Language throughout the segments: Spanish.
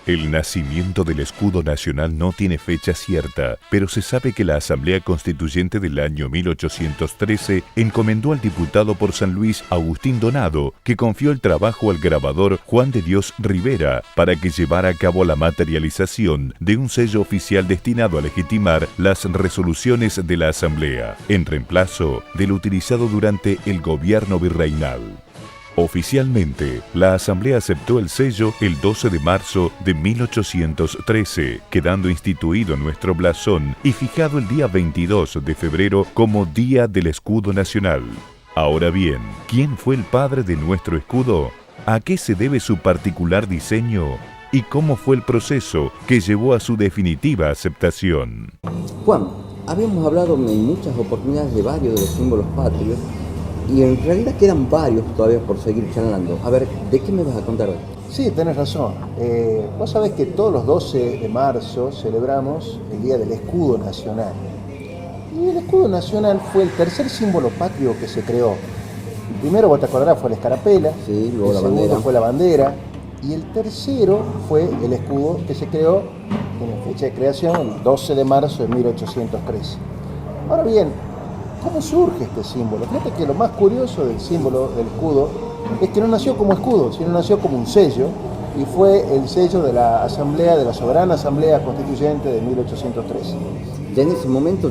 El nacimiento del escudo nacional no tiene fecha cierta, pero se sabe que la Asamblea Constituyente del año 1813 encomendó al diputado por San Luis Agustín Donado, que confió el trabajo al grabador Juan de Dios Rivera para que llevara a cabo la materialización de un sello oficial destinado a legitimar las resoluciones de la Asamblea, en reemplazo del utilizado durante el gobierno virreinal. Oficialmente, la Asamblea aceptó el sello el 12 de marzo de 1813, quedando instituido nuestro blasón y fijado el día 22 de febrero como Día del Escudo Nacional. Ahora bien, ¿quién fue el padre de nuestro escudo? ¿A qué se debe su particular diseño? ¿Y cómo fue el proceso que llevó a su definitiva aceptación? Juan, habíamos hablado en muchas oportunidades de varios de los símbolos patrios, y en realidad quedan varios todavía por seguir charlando. A ver, ¿de qué me vas a contar hoy? Sí, tenés razón. Vos sabés que todos los 12 de marzo celebramos el Día del Escudo Nacional. Y el escudo nacional fue el tercer símbolo patrio que se creó. El primero, vos te acordarás, fue la escarapela. Sí, luego el segundo fue la bandera. Y el tercero fue el escudo que se creó, tiene fecha de creación, el 12 de marzo de 1813. Ahora bien, ¿cómo surge este símbolo? Fíjate que lo más curioso del símbolo del escudo es que no nació como escudo, sino nació como un sello, y fue el sello de la Asamblea, de la Soberana Asamblea Constituyente de 1813. Ya en ese momento,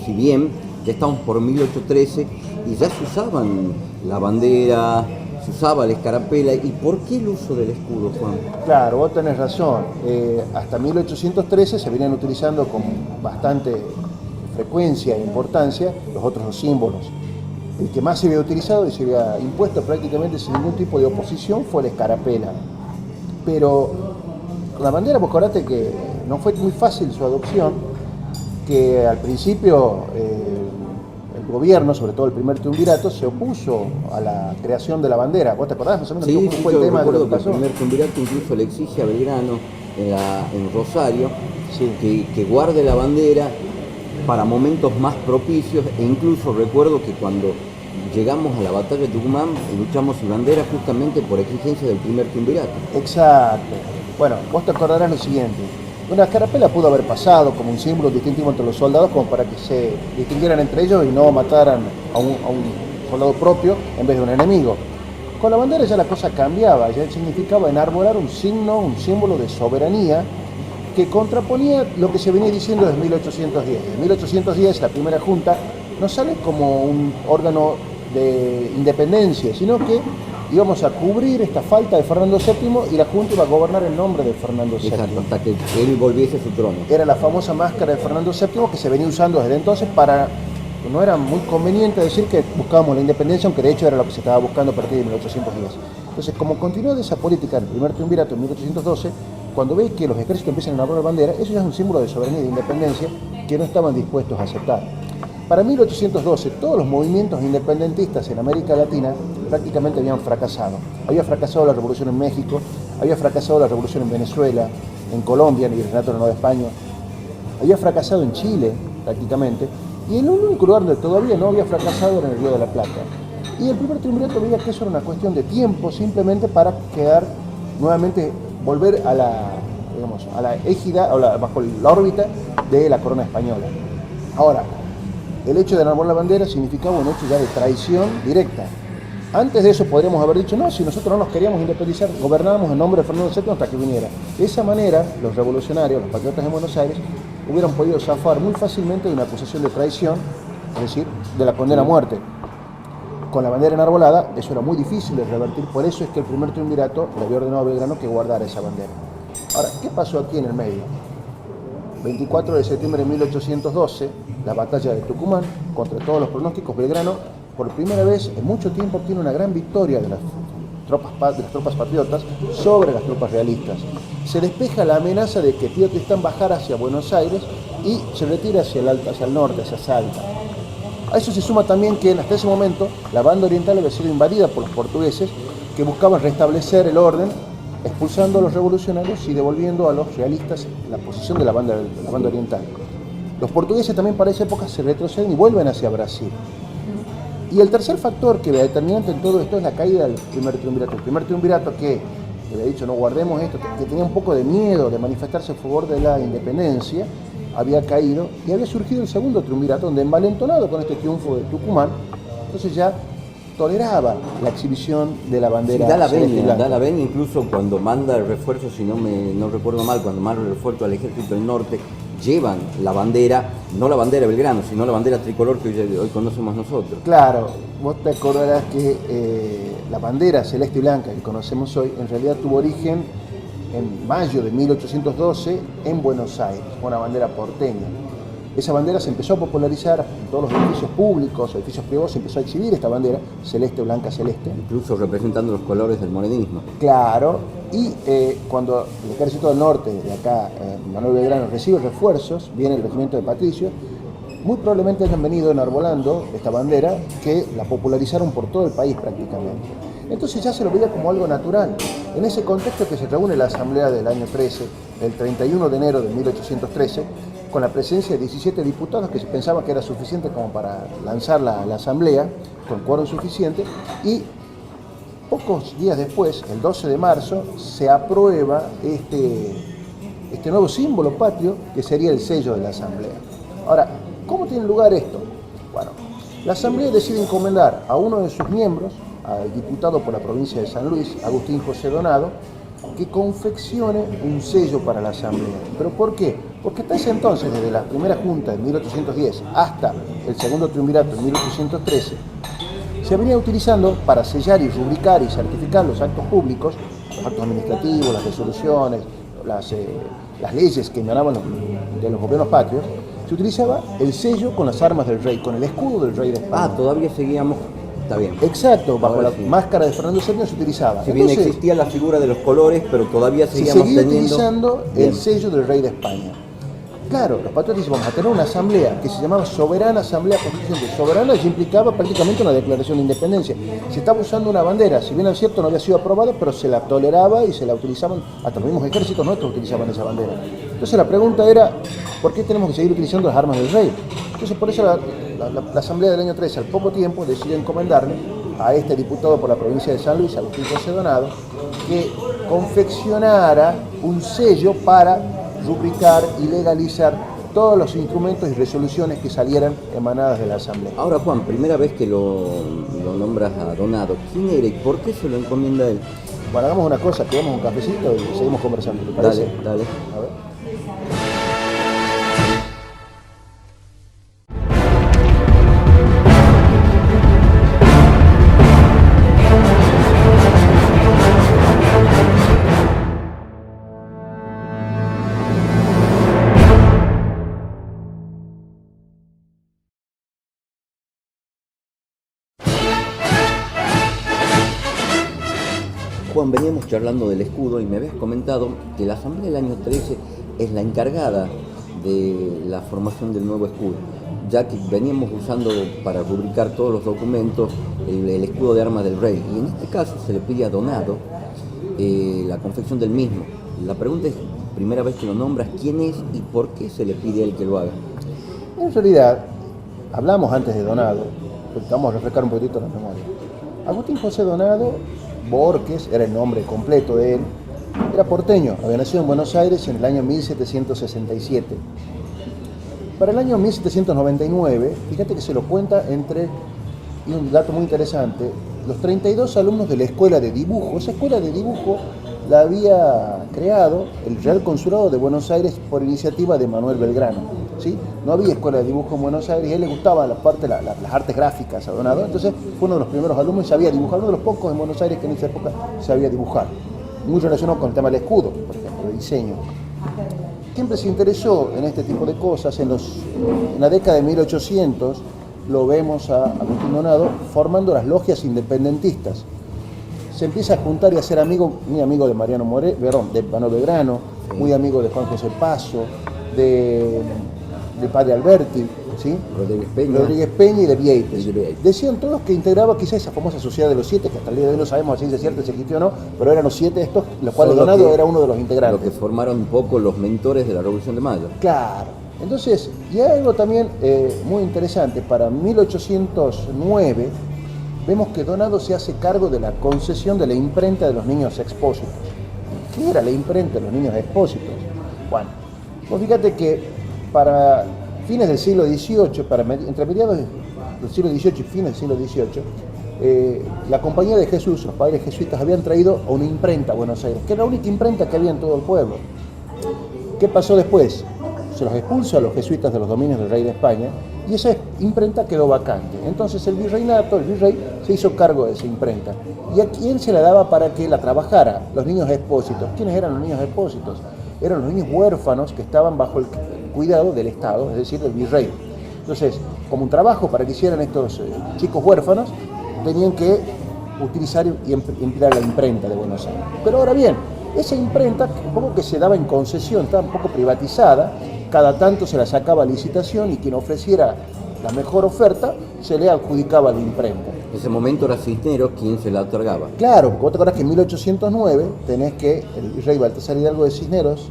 si bien ya estamos por 1813 y ya se usaban la bandera, se usaba la escarapela, ¿y por qué el uso del escudo, Juan? Claro, vos tenés razón. Hasta 1813 se venían utilizando con bastante frecuencia e importancia los otros dos símbolos. El que más se había utilizado y se había impuesto prácticamente sin ningún tipo de oposición fue la escarapela. Pero la bandera, vos acordate que no fue muy fácil su adopción, que al principio el gobierno, sobre todo el primer triunvirato, se opuso a la creación de la bandera. ¿Vos te acordás más o menos cómo fue el tema de lo que pasó? El primer triunvirato incluso le exige a Belgrano en Rosario, sí, que guarde la bandera para momentos más propicios, e incluso recuerdo que cuando llegamos a la batalla de Tucumán luchamos sin bandera justamente por exigencia del primer triunvirato. Exacto. Bueno, vos te acordarás lo siguiente: una escarapela pudo haber pasado como un símbolo distintivo entre los soldados, como para que se distinguieran entre ellos y no mataran a un soldado propio en vez de un enemigo. Con la bandera ya la cosa cambiaba, ya significaba enarbolar un signo, un símbolo de soberanía, que contraponía lo que se venía diciendo desde 1810. En 1810 la primera junta no sale como un órgano de independencia, sino que íbamos a cubrir esta falta de Fernando VII y la junta iba a gobernar en nombre de Fernando VII. Exacto, hasta que él volviese a su trono. Era la famosa máscara de Fernando VII que se venía usando desde entonces para... No era muy conveniente decir que buscábamos la independencia, aunque de hecho era lo que se estaba buscando a partir de 1810. Entonces, como continuó de esa política en el primer triunvirato en 1812, cuando veis que los ejércitos empiezan a enarbolar bandera, eso ya es un símbolo de soberanía y de independencia que no estaban dispuestos a aceptar. Para 1812, todos los movimientos independentistas en América Latina prácticamente habían fracasado. Había fracasado la revolución en México, había fracasado la revolución en Venezuela, en Colombia, en el Virreinato de la Nueva España, había fracasado en Chile prácticamente, y el único lugar donde todavía no había fracasado era en el Río de la Plata. Y el primer triunvirato veía que eso era una cuestión de tiempo, simplemente para quedar nuevamente, volver a la, digamos, a la égida, bajo la órbita de la corona española. Ahora, el hecho de enarbolar la bandera significaba un hecho ya de traición directa. Antes de eso podríamos haber dicho, no, si nosotros no nos queríamos independizar, gobernábamos en nombre de Fernando VII hasta que viniera. De esa manera, los revolucionarios, los patriotas de Buenos Aires, hubieran podido zafar muy fácilmente de una acusación de traición, es decir, de la condena a muerte. Con la bandera enarbolada, eso era muy difícil de revertir, por eso es que el primer triunvirato le había ordenado a Belgrano que guardara esa bandera. Ahora, ¿qué pasó aquí en el medio? 24 de septiembre de 1812, la batalla de Tucumán, contra todos los pronósticos, Belgrano, por primera vez en mucho tiempo, obtiene una gran victoria de las tropas patriotas sobre las tropas realistas. Se despeja la amenaza de que Tío Tristán bajara hacia Buenos Aires y se retira hacia el norte, hacia Salta. A eso se suma también que hasta ese momento la banda oriental había sido invadida por los portugueses, que buscaban restablecer el orden, expulsando a los revolucionarios y devolviendo a los realistas la posición de la banda oriental. Los portugueses también para esa época se retroceden y vuelven hacia Brasil. Y el tercer factor que es determinante en todo esto es la caída del primer triunvirato. El primer triunvirato que le había dicho no guardemos esto, que tenía un poco de miedo de manifestarse a favor de la independencia, había caído y había surgido el segundo triunvirato, donde envalentonado con este triunfo de Tucumán, entonces ya toleraba la exhibición de la bandera. Sí, da la venia incluso cuando manda el refuerzo, si no recuerdo mal, cuando manda el refuerzo al ejército del norte, llevan la bandera, no la bandera Belgrano, sino la bandera tricolor que hoy conocemos nosotros. Claro, vos te acordarás que la bandera celeste y blanca que conocemos hoy, en realidad tuvo origen en mayo de 1812 en Buenos Aires, una bandera porteña. Esa bandera se empezó a popularizar en todos los edificios públicos, edificios privados, se empezó a exhibir esta bandera, celeste, blanca, celeste. Incluso representando los colores del morenismo. Claro, y cuando el ejército del norte, de acá, Manuel Belgrano, recibe refuerzos, viene el regimiento de Patricios, muy probablemente hayan venido enarbolando esta bandera que la popularizaron por todo el país prácticamente. Entonces ya se lo veía como algo natural. En ese contexto que se reúne la Asamblea del año 13, el 31 de enero de 1813, con la presencia de 17 diputados que se pensaba que era suficiente como para lanzar la Asamblea, con quórum suficiente, y pocos días después, el 12 de marzo, se aprueba este nuevo símbolo patrio que sería el sello de la Asamblea. Ahora, ¿cómo tiene lugar esto? Bueno, la Asamblea decide encomendar a uno de sus miembros, al diputado por la provincia de San Luis, Agustín José Donado, que confeccione un sello para la Asamblea. ¿Pero por qué? Porque hasta ese entonces, desde la primera junta en 1810 hasta el segundo triunvirato en 1813, se venía utilizando para sellar y rubricar y certificar los actos públicos, los actos administrativos, las resoluciones, las leyes que emanaban de los gobiernos patrios, se utilizaba el sello con las armas del rey, con el escudo del rey de España. Todavía seguíamos. Está bien. Exacto, bajo la máscara de Fernando VII se utilizaba. Si bien existía la figura de los colores, pero todavía seguíamos utilizando el sello del rey de España. Claro, los patriotas dicen, vamos a tener una asamblea que se llamaba Soberana Asamblea Constituyente. Soberana ya implicaba prácticamente una declaración de independencia. Se estaba usando una bandera, si bien es cierto no había sido aprobada, pero se la toleraba y se la utilizaban, hasta los mismos ejércitos nuestros utilizaban esa bandera. Entonces la pregunta era, ¿por qué tenemos que seguir utilizando las armas del rey? Entonces por eso la Asamblea del año 13, al poco tiempo, decidió encomendarle a este diputado por la provincia de San Luis, Agustín José Donado, que confeccionara un sello para rubricar y legalizar todos los instrumentos y resoluciones que salieran emanadas de la Asamblea. Ahora, Juan, primera vez que lo nombras a Donado, ¿quién era y por qué se lo encomienda a él? Bueno, hagamos una cosa, pidamos un cafecito y seguimos conversando, ¿te parece? Dale. A ver. Juan, veníamos charlando del escudo y me habías comentado que la Asamblea del año 13 es la encargada de la formación del nuevo escudo, ya que veníamos usando para rubricar todos los documentos el escudo de armas del rey, y en este caso se le pide a Donado la confección del mismo. La pregunta es, primera vez que lo nombras, ¿quién es y por qué se le pide a él que lo haga? En realidad, hablamos antes de Donado, pero vamos a refrescar un poquitito la memoria. Agustín José Donado Borges era el nombre completo de él, era porteño, había nacido en Buenos Aires en el año 1767. Para el año 1799, fíjate que se lo cuenta entre, y un dato muy interesante, los 32 alumnos de la escuela de dibujo. Esa escuela de dibujo la había creado el Real Consulado de Buenos Aires por iniciativa de Manuel Belgrano. ¿Sí? No había escuela de dibujo en Buenos Aires y a él le gustaba la parte las artes gráficas a Donado, entonces fue uno de los primeros alumnos y sabía dibujar, uno de los pocos en Buenos Aires que en esa época sabía dibujar, muy relacionado con el tema del escudo, por ejemplo, de diseño. Siempre se interesó en este tipo de cosas. En la década de 1800 lo vemos a Agustín Donado formando las logias independentistas. Se empieza a juntar y a ser muy amigo de de Manuel Belgrano, muy amigo de Juan José Paso, del padre Alberti, ¿sí? Rodríguez Peña y de Vieites. Decían todos que integraba quizá esa famosa Sociedad de los Siete, que hasta el día de hoy no sabemos a ciencia cierta si existió o no, pero eran los siete estos, los cuales Donado era uno de los integrantes. Lo que formaron un poco los mentores de la Revolución de Mayo. Claro. Entonces, y hay algo también muy interesante, para 1809 vemos que Donado se hace cargo de la concesión de la imprenta de los niños expósitos. ¿Qué era la imprenta de los niños expósitos? Bueno, vos fíjate que para fines del siglo XVIII, entre mediados del siglo XVIII y fines del siglo XVIII, la Compañía de Jesús, los padres jesuitas, habían traído una imprenta a Buenos Aires, que era la única imprenta que había en todo el pueblo. ¿Qué pasó después? Se los expulsa a los jesuitas de los dominios del rey de España y esa imprenta quedó vacante. Entonces el virrey se hizo cargo de esa imprenta. ¿Y a quién se la daba para que la trabajara? Los niños expósitos. ¿Quiénes eran los niños expósitos? Eran los niños huérfanos que estaban bajo el cuidado del Estado, es decir, del virrey. Entonces, como un trabajo para que hicieran estos chicos huérfanos, tenían que utilizar y emplear la imprenta de Buenos Aires. Pero ahora bien, esa imprenta, un poco que se daba en concesión, estaba un poco privatizada, cada tanto se la sacaba a licitación y quien ofreciera la mejor oferta se le adjudicaba la imprenta. En ese momento era Cisneros quien se la otorgaba. Claro, porque vos te acordás que en 1809 tenés que el rey Baltasar Hidalgo de Cisneros,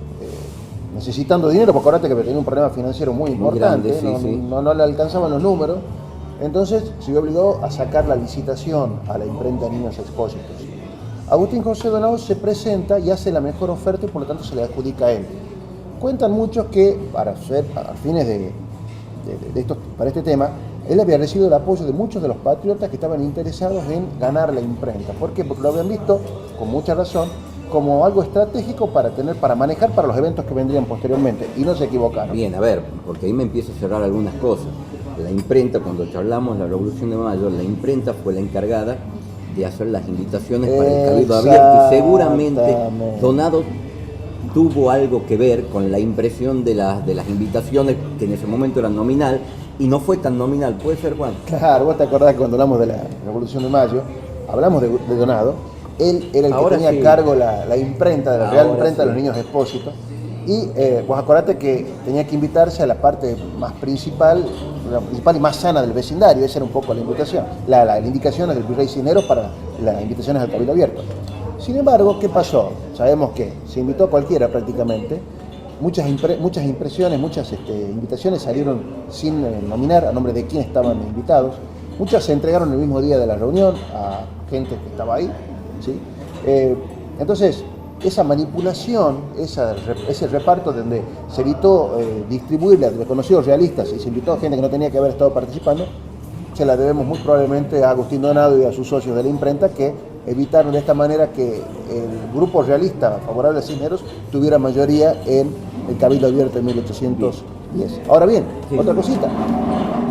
necesitando dinero, porque acordate que tenía un problema financiero muy importante, grande, sí. No le alcanzaban los números, entonces se vio obligado a sacar la licitación a la imprenta de niños expósitos. Agustín José Donado se presenta y hace la mejor oferta y por lo tanto se le adjudica a él. Cuentan muchos que para fines para este tema, él había recibido el apoyo de muchos de los patriotas que estaban interesados en ganar la imprenta. ¿Por qué? Porque lo habían visto, con mucha razón, como algo estratégico para manejar para los eventos que vendrían posteriormente, y no se equivocaron. Bien, a ver, porque ahí me empiezo a cerrar algunas cosas. La imprenta, cuando charlamos de la Revolución de Mayo, la imprenta fue la encargada de hacer las invitaciones para el Cabildo Abierto y seguramente Donado tuvo algo que ver con la impresión de las invitaciones, que en ese momento eran nominal, y no fue tan nominal. ¿Puede ser, Juan? Claro, vos te acordás que cuando hablamos de la Revolución de Mayo, hablamos de Donado, él era el que tenía a cargo la imprenta, de la Real Imprenta de los Niños Expósitos, y vos acordate que tenía que invitarse a la parte más principal y más sana del vecindario. Esa era un poco la invitación, las indicaciones del virrey Cisneros para las invitaciones al Cabildo Abierto. Sin embargo, ¿qué pasó? Sabemos que se invitó a cualquiera prácticamente, muchas impresiones, muchas invitaciones salieron sin nominar a nombre de quién estaban invitados, muchas se entregaron el mismo día de la reunión a gente que estaba ahí, ¿sí? Entonces, esa manipulación, ese reparto donde se evitó distribuirle a desconocidos realistas y se invitó a gente que no tenía que haber estado participando, se la debemos muy probablemente a Agustín Donado y a sus socios de la imprenta, que evitaron de esta manera que el grupo realista favorable a Cisneros tuviera mayoría en el Cabildo Abierto en 1810. Ahora bien, otra cosita.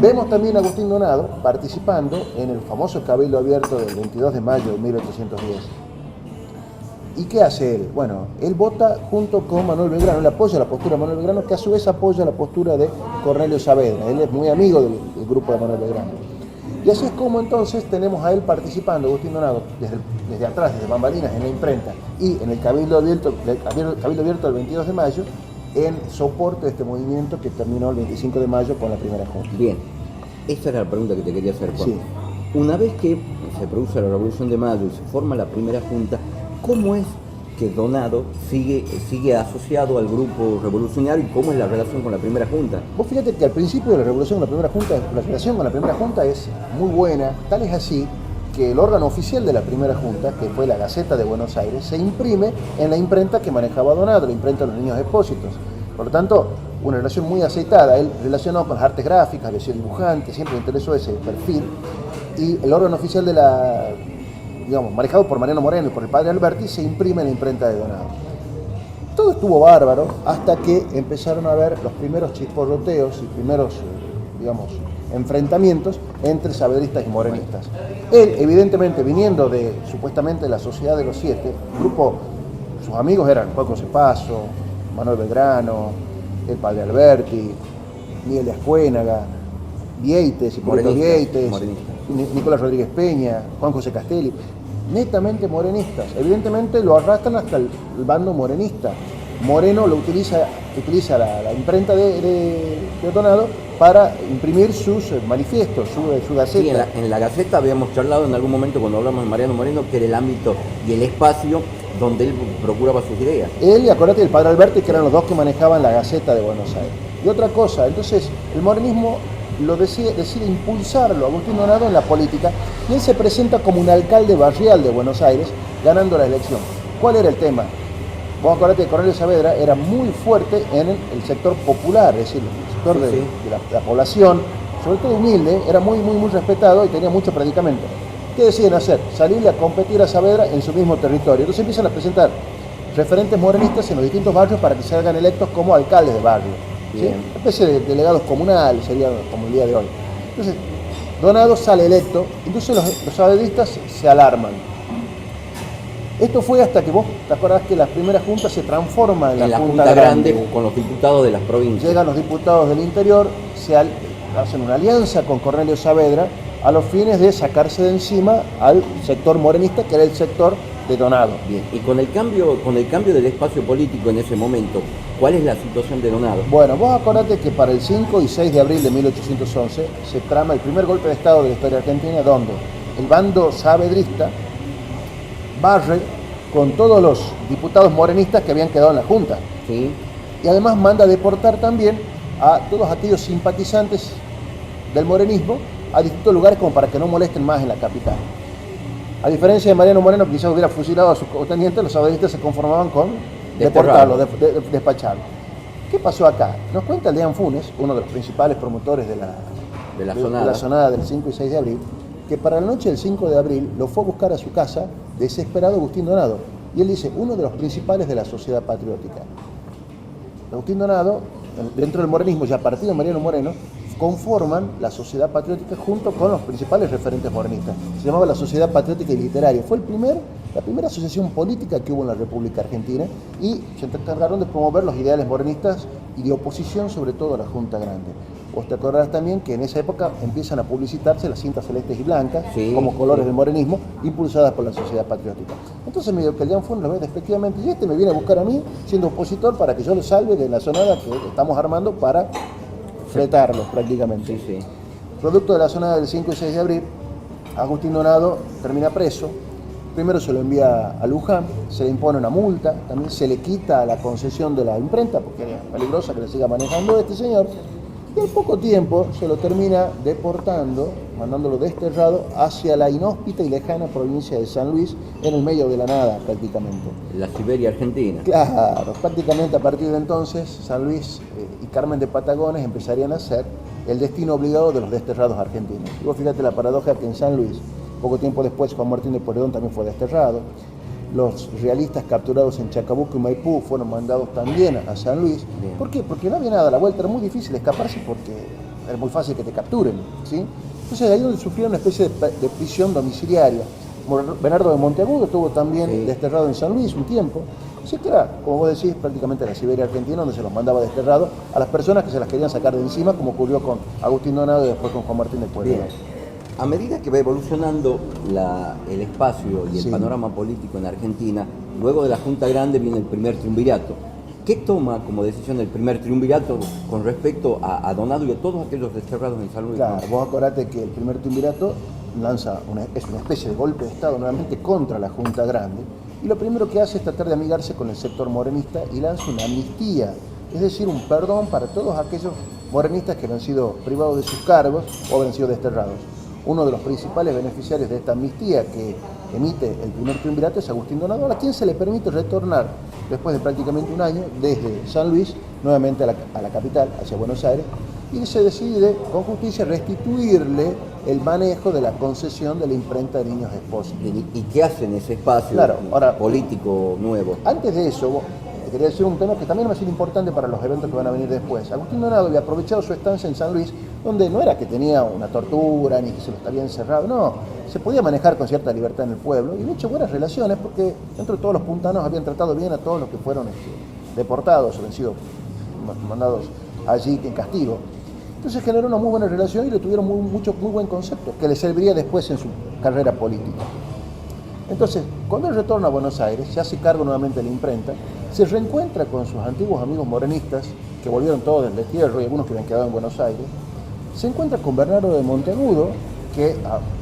Vemos también a Agustín Donado participando en el famoso Cabildo Abierto del 22 de mayo de 1810. ¿Y qué hace él? Bueno, él vota junto con Manuel Belgrano, él apoya la postura de Manuel Belgrano, que a su vez apoya la postura de Cornelio Saavedra. Él es muy amigo del grupo de Manuel Belgrano. Y así es como entonces tenemos a él participando, Agustín Donado, desde atrás, desde bambalinas, en la imprenta y en el Cabildo Abierto del 22 de mayo, en soporte de este movimiento que terminó el 25 de mayo con la primera junta. Bien, esa era la pregunta que te quería hacer, Juan. Sí. Una vez que se produce la Revolución de Mayo y se forma la primera junta, ¿cómo es que Donado sigue asociado al grupo revolucionario y cómo es la relación con la primera junta? Vos fíjate que al principio de la relación con la primera junta es muy buena, tal es así que el órgano oficial de la primera junta, que fue la Gaceta de Buenos Aires, se imprime en la imprenta que manejaba Donado, la imprenta de los Niños Expósitos. Por lo tanto, una relación muy aceitada. Él relacionado con las artes gráficas, había sido dibujante, siempre le interesó ese perfil, y el órgano oficial de la, manejado por Mariano Moreno y por el padre Alberti, se imprime en la imprenta de Donado. Todo estuvo bárbaro hasta que empezaron a haber los primeros chisporroteos y primeros, enfrentamientos entre saavedristas y morenistas. Él, evidentemente, viniendo de, supuestamente, la Sociedad de los Siete, grupo, sus amigos eran Juan José Paso, Manuel Belgrano, el padre Alberti, Miguel de Ascuénaga, Vieites, Hipólito Vieites, Nicolás Rodríguez Peña, Juan José Castelli, netamente morenistas. Evidentemente lo arrastran hasta el bando morenista. Moreno lo utiliza la imprenta de Donado para imprimir sus manifiestos, su gaceta. Sí, en la Gaceta habíamos charlado en algún momento cuando hablamos de Mariano Moreno, que era el ámbito y el espacio donde él procuraba sus ideas. Él y acordate el padre Alberti, que eran los dos que manejaban la Gaceta de Buenos Aires. Y otra cosa, entonces el morenismo decide impulsarlo a Agustín Donado en la política, y él se presenta como un alcalde barrial de Buenos Aires, ganando la elección. ¿Cuál era el tema? Vos acordate que Cornelio Saavedra era muy fuerte en el sector popular, es decir, el sector Sí, de, sí. de la población, sobre todo humilde, era muy respetado y tenía mucho predicamento. ¿Qué deciden hacer? Salirle a competir a Saavedra en su mismo territorio. Entonces empiezan a presentar referentes morenistas en los distintos barrios para que se hagan electos como alcaldes de barrio. ¿Sí? Bien. Una especie de delegados comunales, sería como el día de hoy. Entonces, Donado sale electo, entonces los saavedristas se alarman. Esto fue hasta que vos te acordás que la primera junta se transforma en la Junta Junta Grande con los diputados de las provincias. Llegan los diputados del interior, hacen una alianza con Cornelio Saavedra a los fines de sacarse de encima al sector morenista, que era el sector de Donado. Bien. Y con el cambio del espacio político en ese momento, ¿cuál es la situación de Donado? Bueno, vos acordate que para el 5 y 6 de abril de 1811 se trama el primer golpe de Estado de la historia argentina, donde el bando saavedrista barre con todos los diputados morenistas que habían quedado en la Junta. Sí. Y además manda deportar también a todos aquellos simpatizantes del morenismo a distintos lugares como para que no molesten más en la capital. A diferencia de Mariano Moreno, que quizás hubiera fusilado a sus contendientes, los saavedristas se conformaban con deportarlo, despacharlo. ¿Qué pasó acá? Nos cuenta Leán Funes, uno de los principales promotores de la sonada del 5 y 6 de abril, que para la noche del 5 de abril lo fue a buscar a su casa desesperado Agustín Donado. Y él dice, uno de los principales de la sociedad patriótica. Agustín Donado, dentro del morenismo, ya partido de Mariano Moreno, conforman la sociedad patriótica junto con los principales referentes morenistas. Se llamaba la Sociedad Patriótica y Literaria. Fue la primera asociación política que hubo en la República Argentina y se encargaron de promover los ideales morenistas y de oposición sobre todo a la Junta Grande. Vos te acordarás también que en esa época empiezan a publicitarse las cintas celestes y blancas, sí, como colores del morenismo, impulsadas por la Sociedad Patriótica. Entonces medio que Leán Funes lo ve despectivamente, y me viene a buscar a mí, siendo opositor, para que yo lo salve de la sonada que estamos armando para fretarlos prácticamente. Sí, sí. Producto de la sonada del 5 y 6 de abril, Agustín Donado termina preso. Primero se lo envía a Luján, se le impone una multa, también se le quita la concesión de la imprenta, porque era peligrosa que le siga manejando a este señor. Y al poco tiempo se lo termina deportando, mandándolo desterrado hacia la inhóspita y lejana provincia de San Luis, en el medio de la nada prácticamente. La Siberia argentina. Claro, prácticamente a partir de entonces San Luis y Carmen de Patagones empezarían a ser el destino obligado de los desterrados argentinos. Y vos fíjate la paradoja que en San Luis, poco tiempo después, Juan Martín de Pueyrredón también fue desterrado. Los realistas capturados en Chacabuco y Maipú fueron mandados también a San Luis. Bien. ¿Por qué? Porque no había nada a la vuelta, era muy difícil escaparse porque era muy fácil que te capturen, ¿sí? Entonces ahí donde sufrieron una especie de prisión domiciliaria. Bernardo de Monteagudo estuvo también desterrado en San Luis un tiempo. Así que era, como vos decís, prácticamente la Siberia argentina, donde se los mandaba desterrados a las personas que se las querían sacar de encima, como ocurrió con Agustín Donado y después con Juan Martín de Pueyrredón. A medida que va evolucionando el espacio y el panorama político en Argentina, luego de la Junta Grande viene el primer triunvirato. ¿Qué toma como decisión el primer triunvirato con respecto a Donado y a todos aquellos desterrados en San Luis? Claro, vos acordate que el primer triunvirato es una especie de golpe de Estado nuevamente contra la Junta Grande, y lo primero que hace es tratar de amigarse con el sector morenista y lanza una amnistía, es decir, un perdón para todos aquellos morenistas que habían sido privados de sus cargos o habían sido desterrados. Uno de los principales beneficiarios de esta amnistía que emite el primer triunvirato es Agustín Donado, a quien se le permite retornar después de prácticamente un año desde San Luis nuevamente a la capital, hacia Buenos Aires, y se decide con justicia restituirle el manejo de la concesión de la imprenta de Niños Espósitos. ¿Y qué hace en ese espacio político nuevo? Antes de eso, te quería decir un tema que también va a ser importante para los eventos que van a venir después. Agustín Donado había aprovechado su estancia en San Luis, donde no era que tenía una tortura ni que se lo había encerrado, no, se podía manejar con cierta libertad en el pueblo y de hecho buenas relaciones, porque dentro de todos los puntanos habían tratado bien a todos los que fueron deportados o habían sido mandados allí en castigo. Entonces generó una muy buena relación y le tuvieron muy buen concepto, que le serviría después en su carrera política. Entonces, cuando él retorna a Buenos Aires, se hace cargo nuevamente de la imprenta, se reencuentra con sus antiguos amigos morenistas, que volvieron todos del destierro y algunos que habían quedado en Buenos Aires, se encuentra con Bernardo de Monteagudo, que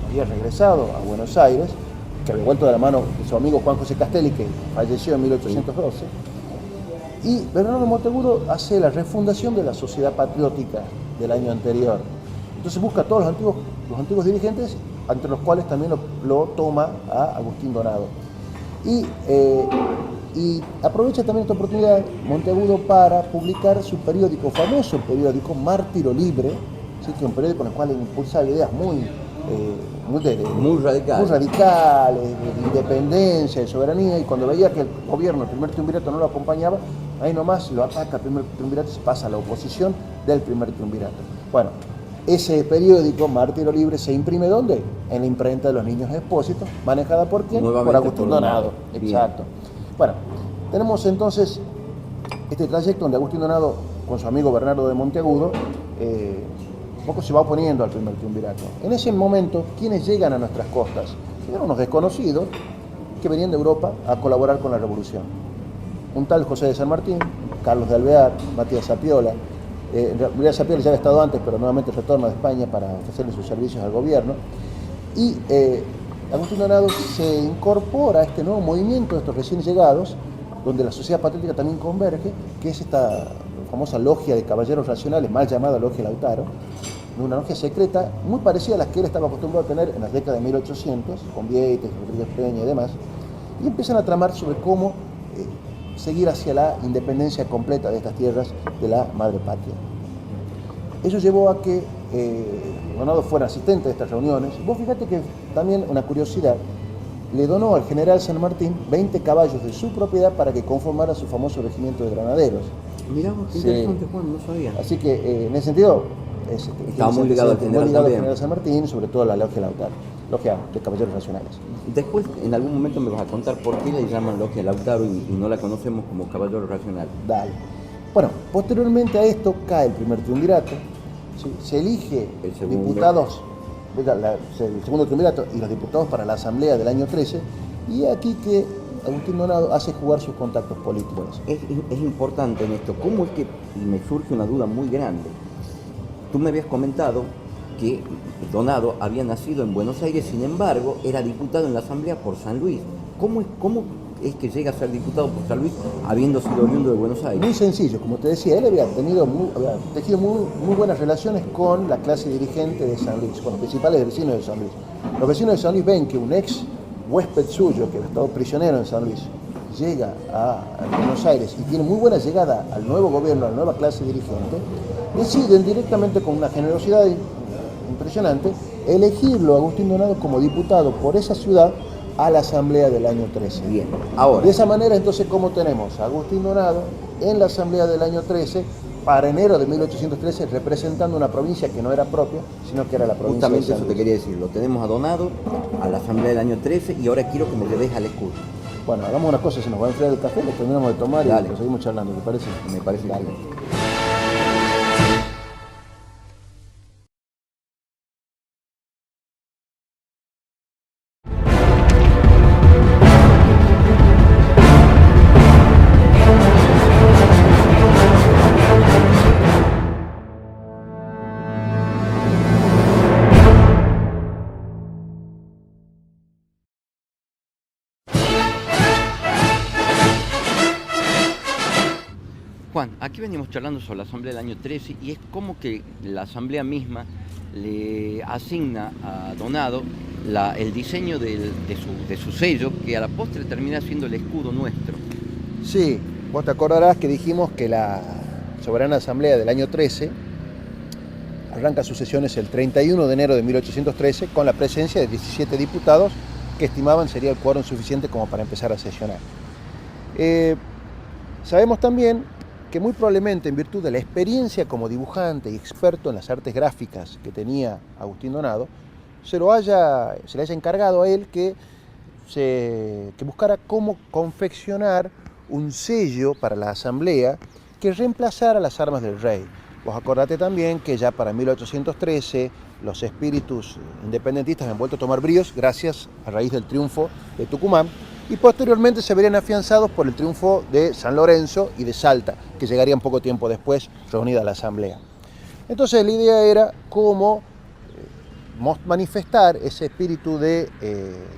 había regresado a Buenos Aires, que había vuelto de la mano de su amigo Juan José Castelli, que falleció en 1812, y Bernardo de Monteagudo hace la refundación de la Sociedad Patriótica del año anterior. Entonces busca a todos los antiguos dirigentes, entre los cuales también lo toma a Agustín Donado. Y aprovecha también esta oportunidad Monteagudo para publicar su periódico, famoso periódico Mártiro Libre, ¿sí? Que es un periódico en el cual impulsaba ideas muy radicales, de independencia, de soberanía, y cuando veía que el gobierno, el primer triunvirato, no lo acompañaba, ahí nomás lo ataca el primer triunvirato y se pasa a la oposición del primer triunvirato. Bueno, ese periódico, Mártiro Libre, se imprime ¿dónde? En la imprenta de los Niños Expósitos, manejada por ¿quién? Nuevamente por Agustín por Donado. Bien. Exacto. Bueno, tenemos entonces este trayecto donde Agustín Donado, con su amigo Bernardo de Monteagudo, un poco se va oponiendo al primer triunvirato. En ese momento, ¿quiénes llegan a nuestras costas? Eran unos desconocidos que venían de Europa a colaborar con la revolución. Un tal José de San Martín, Carlos de Alvear, Matías Zapiola. En realidad Zapiola ya había estado antes, pero nuevamente retorna de España para ofrecerle sus servicios al gobierno. Y Agustín Donado se incorpora a este nuevo movimiento de estos recién llegados, donde la sociedad patriótica también converge, que es esta famosa logia de caballeros racionales, mal llamada Logia Lautaro, una logia secreta muy parecida a las que él estaba acostumbrado a tener en las décadas de 1800, con Vieites, Rodríguez Peña y demás, y empiezan a tramar sobre cómo seguir hacia la independencia completa de estas tierras de la madre patria. Eso llevó a que Donado fuera asistente de estas reuniones. Vos fíjate que también una curiosidad, le donó al general San Martín 20 caballos de su propiedad para que conformara su famoso regimiento de granaderos. Mirá vos, qué interesante, Juan, no sabía. Así que en ese sentido estaba muy ligado al general San Martín, sobre todo a la Logia Lautaro, Logia de Caballeros Nacionales. Después, en algún momento me vas a contar por qué le llaman Logia Lautaro y no la conocemos como Caballero Racional. Dale. Bueno, posteriormente a esto cae el primer triunvirato, ¿sí? Se elige diputados, el segundo triunvirato y los diputados para la Asamblea del año 13, y aquí que Agustín Donado hace jugar sus contactos políticos. Es importante en esto, ¿cómo es que me surge una duda muy grande? Tú me habías comentado que Donado había nacido en Buenos Aires, sin embargo, era diputado en la Asamblea por San Luis. ¿Cómo es que llega a ser diputado por San Luis habiendo sido oriundo de Buenos Aires? Muy sencillo, como te decía, él había tejido muy buenas relaciones con la clase dirigente de San Luis, con los principales vecinos de San Luis. Los vecinos de San Luis ven que un ex huésped suyo, que había estado prisionero en San Luis, llega a Buenos Aires y tiene muy buena llegada al nuevo gobierno, a la nueva clase dirigente, deciden directamente, con una generosidad impresionante, elegirlo a Agustín Donado como diputado por esa ciudad a la Asamblea del año 13. Bien, ahora. De esa manera, entonces, ¿cómo tenemos a Agustín Donado en la Asamblea del año 13, para enero de 1813, representando una provincia que no era propia, sino que era la provincia Justamente de San eso Luis? te quería decir, lo tenemos a Donado, a la Asamblea del año 13, y ahora quiero que me le des al escudo. Bueno, hagamos una cosa, se nos va a enfriar el café, lo terminamos de tomar Dale. y lo seguimos charlando, ¿te parece? Me parece Dale. excelente. Juan, aquí venimos charlando sobre la Asamblea del año 13 y es como que la Asamblea misma le asigna a Donado el diseño de su sello, que a la postre termina siendo el escudo nuestro. Sí, vos te acordarás que dijimos que la Soberana Asamblea del año 13 arranca sus sesiones el 31 de enero de 1813 con la presencia de 17 diputados que estimaban sería el quórum suficiente como para empezar a sesionar. Sabemos también que muy probablemente en virtud de la experiencia como dibujante y experto en las artes gráficas que tenía Agustín Donado, se le haya encargado a él que buscara cómo confeccionar un sello para la Asamblea que reemplazara las armas del rey. Vos acordate también que ya para 1813 los espíritus independentistas han vuelto a tomar bríos gracias a raíz del triunfo de Tucumán, y posteriormente se verían afianzados por el triunfo de San Lorenzo y de Salta, que llegarían poco tiempo después, reunida la Asamblea. Entonces la idea era cómo manifestar ese espíritu de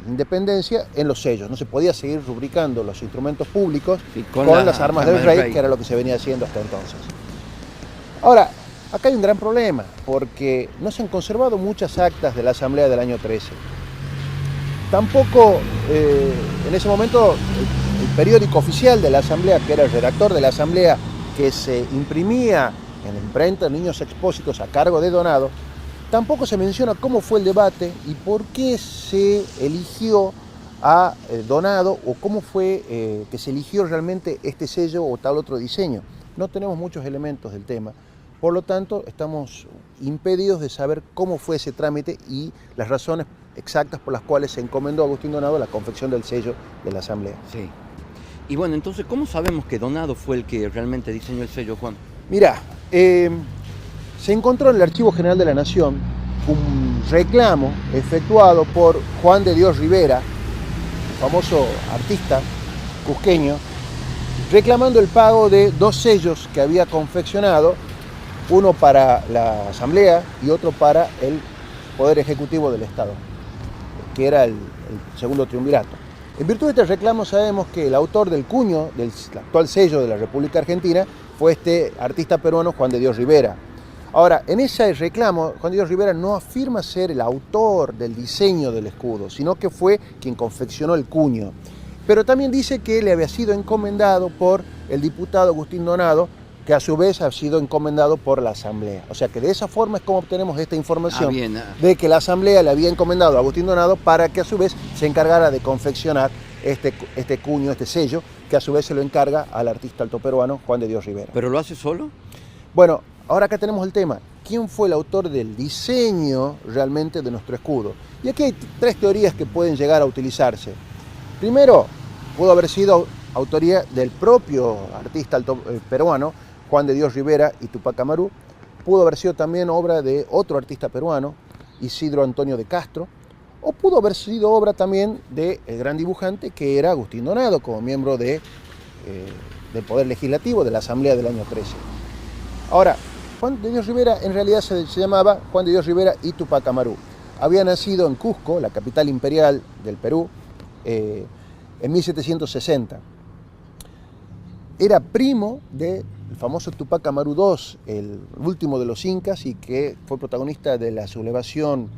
independencia en los sellos. No se podía seguir rubricando los instrumentos públicos con las armas del rey, que era lo que se venía haciendo hasta entonces. Ahora, acá hay un gran problema, porque no se han conservado muchas actas de la Asamblea del año 13. Tampoco en ese momento el periódico oficial de la Asamblea, que era el redactor de la Asamblea, que se imprimía en la imprenta Niños Expósitos a cargo de Donado, tampoco se menciona cómo fue el debate y por qué se eligió a Donado o cómo fue que se eligió realmente este sello o tal otro diseño. No tenemos muchos elementos del tema, por lo tanto estamos impedidos de saber cómo fue ese trámite y las razones exactas por las cuales se encomendó a Agustín Donado la confección del sello de la Asamblea. Sí. Y bueno, entonces, ¿cómo sabemos que Donado fue el que realmente diseñó el sello, Juan? Mirá, se encontró en el Archivo General de la Nación un reclamo efectuado por Juan de Dios Rivera, famoso artista cusqueño, reclamando el pago de 2 sellos que había confeccionado, uno para la Asamblea y otro para el Poder Ejecutivo del Estado, que era el segundo triunvirato. En virtud de este reclamo sabemos que el autor del cuño del actual sello de la República Argentina fue este artista peruano Juan de Dios Rivera. Ahora, en ese reclamo, Juan de Dios Rivera no afirma ser el autor del diseño del escudo, sino que fue quien confeccionó el cuño. Pero también dice que le había sido encomendado por el diputado Agustín Donado, que a su vez ha sido encomendado por la Asamblea. O sea que de esa forma es como obtenemos esta información de que la Asamblea le había encomendado a Agustín Donado para que a su vez se encargara de confeccionar este cuño, este sello, que a su vez se lo encarga al artista altoperuano Juan de Dios Rivera. ¿Pero lo hace solo? Bueno, ahora acá tenemos el tema. ¿Quién fue el autor del diseño realmente de nuestro escudo? Y aquí hay 3 teorías que pueden llegar a utilizarse. Primero, pudo haber sido autoría del propio artista peruano, Juan de Dios Rivera y Tupac Amaru. Pudo haber sido también obra de otro artista peruano, Isidro Antonio de Castro, o pudo haber sido obra también del gran dibujante que era Agustín Donado, como miembro del Poder Legislativo de la Asamblea del año 13. Ahora, Juan de Dios Rivera en realidad se llamaba Juan de Dios Rivera y Tupac Amaru. Había nacido en Cusco, la capital imperial del Perú, en 1760. Era primo del famoso Tupac Amaru II, el último de los incas y que fue protagonista de la sublevación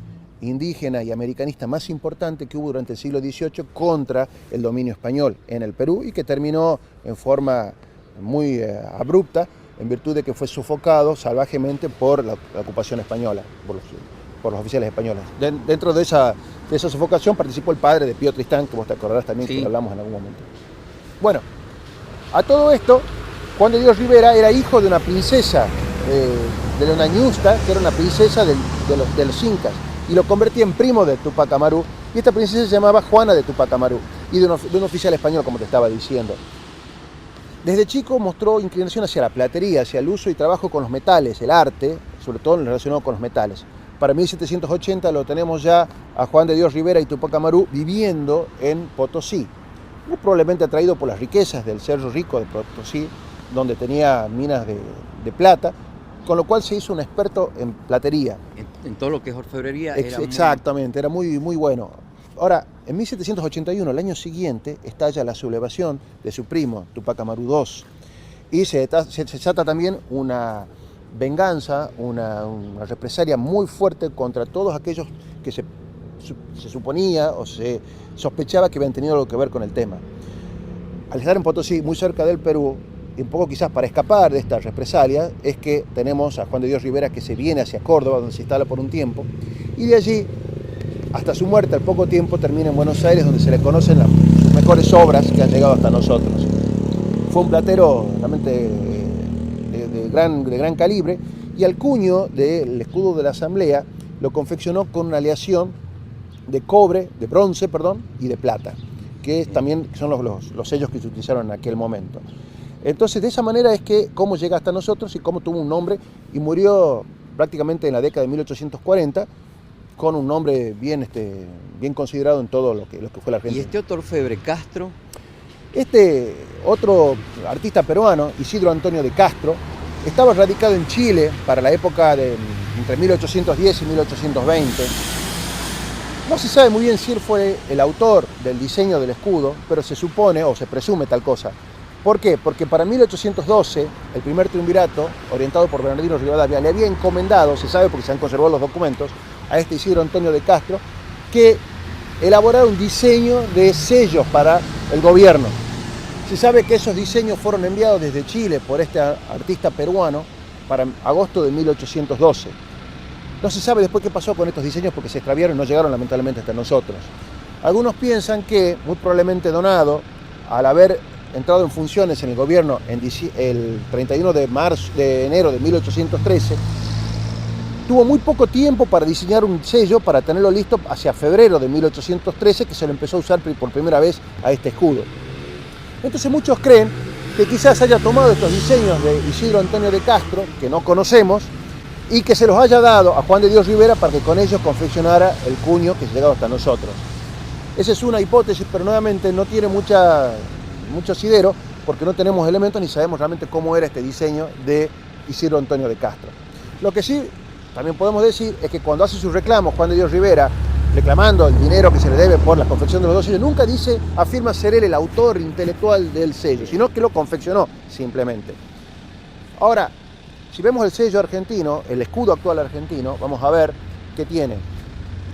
indígena y americanista más importante que hubo durante el siglo XVIII contra el dominio español en el Perú y que terminó en forma muy abrupta en virtud de que fue sofocado salvajemente por la ocupación española, por los oficiales españoles. Dentro de esa sofocación participó el padre de Pío Tristán, que vos te acordarás también que hablamos en algún momento. Bueno, a todo esto, Juan de Dios Rivera era hijo de una princesa de Leona Ñusta, que era una princesa de los incas, y lo convertía en primo de Tupac Amaru, y esta princesa se llamaba Juana de Tupac Amaru, y de un oficial español, como te estaba diciendo. Desde chico mostró inclinación hacia la platería, hacia el uso y trabajo con los metales, el arte, sobre todo relacionado con los metales. Para 1780 lo tenemos ya a Juan de Dios Rivera y Tupac Amaru viviendo en Potosí, muy probablemente atraído por las riquezas del Cerro Rico de Potosí, donde tenía minas de plata, con lo cual se hizo un experto en platería. En todo lo que es orfebrería. Exactamente, era muy bueno. Ahora, en 1781, el año siguiente, estalla la sublevación de su primo, Tupac Amaru II, y se desata también una venganza, una represalia muy fuerte contra todos aquellos que se suponía o se sospechaba que habían tenido algo que ver con el tema. Al estar en Potosí, muy cerca del Perú, y un poco quizás para escapar de esta represalia, es que tenemos a Juan de Dios Rivera que se viene hacia Córdoba, donde se instala por un tiempo, y de allí, hasta su muerte al poco tiempo, termina en Buenos Aires, donde se le conocen sus mejores obras que han llegado hasta nosotros. Fue un platero realmente de gran calibre, y al cuño del escudo de la Asamblea lo confeccionó con una aleación de cobre, de bronce, y de plata, que también son los sellos que se utilizaron en aquel momento. Entonces, de esa manera es que cómo llega hasta nosotros y cómo tuvo un nombre y murió prácticamente en la década de 1840 con un nombre bien considerado en todo lo que fue la Argentina. ¿Y este otro orfebre, Castro? Este otro artista peruano, Isidro Antonio de Castro, estaba radicado en Chile para la época de entre 1810 y 1820. No se sabe muy bien si él fue el autor del diseño del escudo, pero se supone o se presume tal cosa. ¿Por qué? Porque para 1812, el primer triunvirato, orientado por Bernardino Rivadavia, le había encomendado, se sabe porque se han conservado los documentos, a este Isidro Antonio de Castro, que elaborar un diseño de sellos para el gobierno. Se sabe que esos diseños fueron enviados desde Chile por este artista peruano para agosto de 1812. No se sabe después qué pasó con estos diseños porque se extraviaron y no llegaron lamentablemente hasta nosotros. Algunos piensan que, muy probablemente Donado, al haber entrado en funciones en el gobierno el 31 de enero de 1813, tuvo muy poco tiempo para diseñar un sello para tenerlo listo hacia febrero de 1813, que se lo empezó a usar por primera vez a este escudo. Entonces muchos creen que quizás haya tomado estos diseños de Isidro Antonio de Castro, que no conocemos, y que se los haya dado a Juan de Dios Rivera para que con ellos confeccionara el cuño que ha llegado hasta nosotros. Esa es una hipótesis, pero nuevamente no tiene mucho asidero, porque no tenemos elementos ni sabemos realmente cómo era este diseño de Isidro Antonio de Castro. Lo que sí también podemos decir es que cuando hace sus reclamos Juan de Dios Rivera, reclamando el dinero que se le debe por la confección de los dos sellos, nunca afirma ser él el autor intelectual del sello, sino que lo confeccionó simplemente. Ahora, si vemos el sello argentino, el escudo actual argentino, vamos a ver que tiene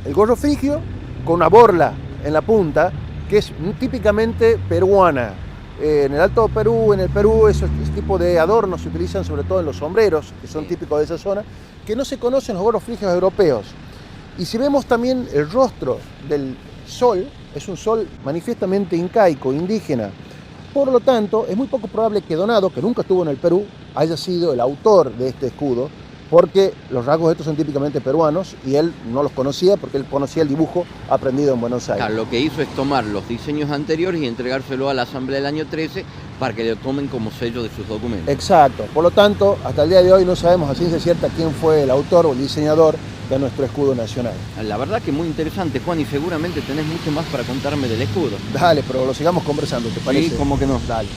el gorro frigio con una borla en la punta, que es típicamente peruana. En el Alto Perú, en el Perú, ese tipo de adornos se utilizan sobre todo en los sombreros, que son típicos de esa zona, que no se conocen los gorros frigios europeos. Y si vemos también el rostro del sol, es un sol manifiestamente incaico, indígena. Por lo tanto, es muy poco probable que Donado, que nunca estuvo en el Perú, haya sido el autor de este escudo, porque los rasgos estos son típicamente peruanos y él no los conocía porque él conocía el dibujo aprendido en Buenos Aires. Claro, lo que hizo es tomar los diseños anteriores y entregárselo a la Asamblea del año 13 para que lo tomen como sello de sus documentos. Exacto. Por lo tanto, hasta el día de hoy no sabemos a ciencia cierta quién fue el autor o el diseñador de nuestro escudo nacional. La verdad que muy interesante, Juan, y seguramente tenés mucho más para contarme del escudo. Dale, pero lo sigamos conversando, ¿te parece? Sí, cómo que no. Dale.